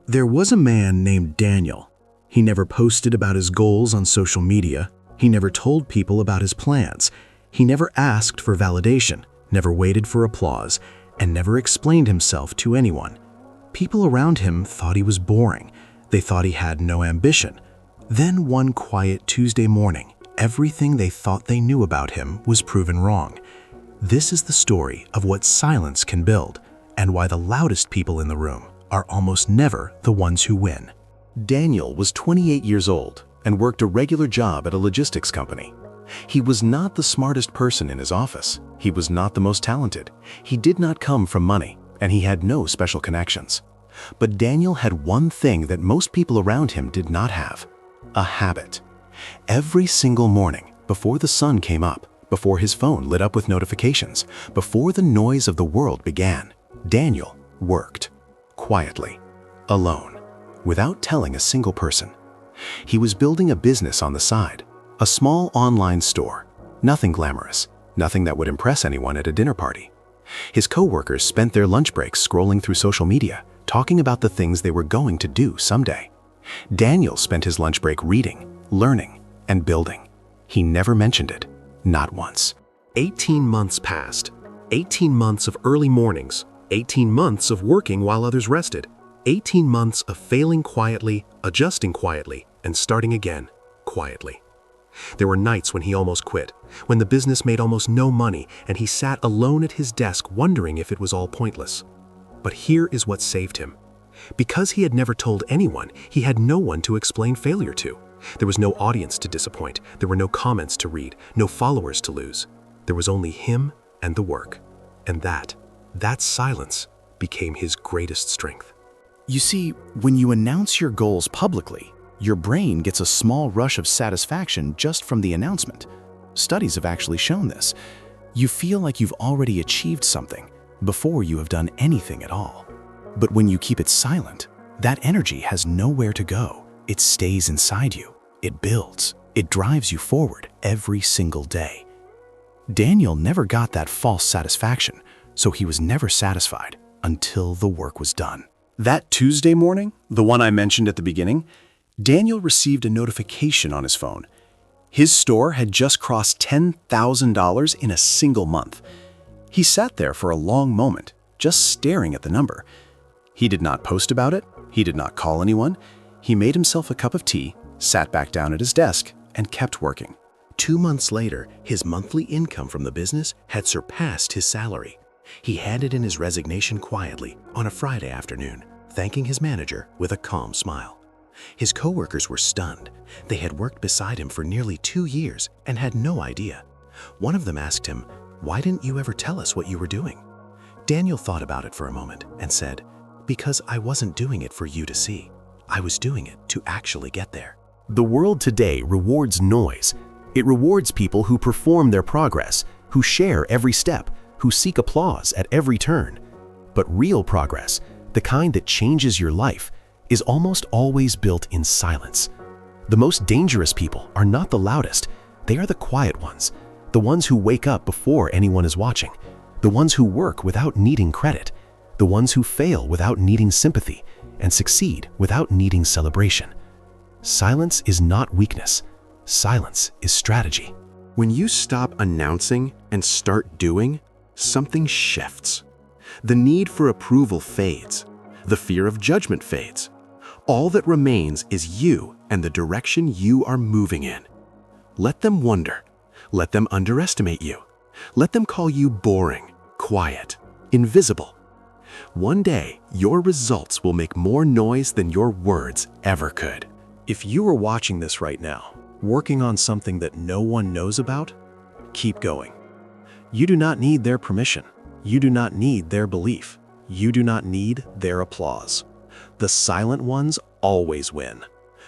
There was a man named Daniel. He never posted about his goals on social media. He never told people about his plans. He never asked for validation, never waited for applause, and never explained himself to anyone. People around him thought he was boring. They thought he had no ambition. Then one quiet Tuesday morning, everything they thought they knew about him was proven wrong. This is the story of what silence can build, and why the loudest people in the room are almost never the ones who win. Daniel was 28 years old and worked a regular job at a logistics company. He was not the smartest person in his office. He was not the most talented. He did not come from money, and he had no special connections. But Daniel had one thing that most people around him did not have: a habit. Every single morning, before the sun came up, before his phone lit up with notifications, before the noise of the world began, Daniel worked. Quietly, alone, without telling a single person. He was building a business on the side, a small online store. Nothing glamorous, nothing that would impress anyone at a dinner party. His coworkers spent their lunch breaks scrolling through social media, talking about the things they were going to do someday. Daniel spent his lunch break reading, learning, and building. He never mentioned it, not once. 18 months passed. 18 months of early mornings. 18 months of working while others rested. 18 months of failing quietly, adjusting quietly, and starting again quietly. There were nights when he almost quit, when the business made almost no money and he sat alone at his desk wondering if it was all pointless. But here is what saved him. Because he had never told anyone, he had no one to explain failure to. There was no audience to disappoint. There were no comments to read, no followers to lose. There was only him and the work. And that silence became his greatest strength. You see, when you announce your goals publicly, your brain gets a small rush of satisfaction just from the announcement. Studies have actually shown this. You feel like you've already achieved something before you have done anything at all. But when you keep it silent, that energy has nowhere to go. It stays inside you. It builds. It drives you forward every single day. Daniel never got that false satisfaction, so he was never satisfied until the work was done. That Tuesday morning, the one I mentioned at the beginning, Daniel received a notification on his phone. His store had just crossed $10,000 in a single month. He sat there for a long moment, just staring at the number. He did not post about it. He did not call anyone. He made himself a cup of tea, sat back down at his desk, and kept working. 2 months later, his monthly income from the business had surpassed his salary. He handed in his resignation quietly on a Friday afternoon, thanking his manager with a calm smile. His coworkers were stunned. They had worked beside him for nearly 2 years and had no idea. One of them asked him, "Why didn't you ever tell us what you were doing?" Daniel thought about it for a moment and said, "Because I wasn't doing it for you to see. I was doing it to actually get there." The world today rewards noise. It rewards people who perform their progress, who share every step, who seek applause at every turn. But real progress, the kind that changes your life, is almost always built in silence. The most dangerous people are not the loudest. They are the quiet ones, the ones who wake up before anyone is watching, the ones who work without needing credit, the ones who fail without needing sympathy, and succeed without needing celebration. Silence is not weakness. Silence is strategy. When you stop announcing and start doing, something shifts. The need for approval fades. The fear of judgment fades. All that remains is you and the direction you are moving in. Let them wonder. Let them underestimate you. Let them call you boring, quiet, invisible. One day, your results will make more noise than your words ever could. If you are watching this right now, working on something that no one knows about, keep going. You do not need their permission. You do not need their belief. You do not need their applause. The silent ones always win.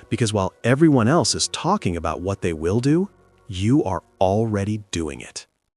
Because while everyone else is talking about what they will do, you are already doing it.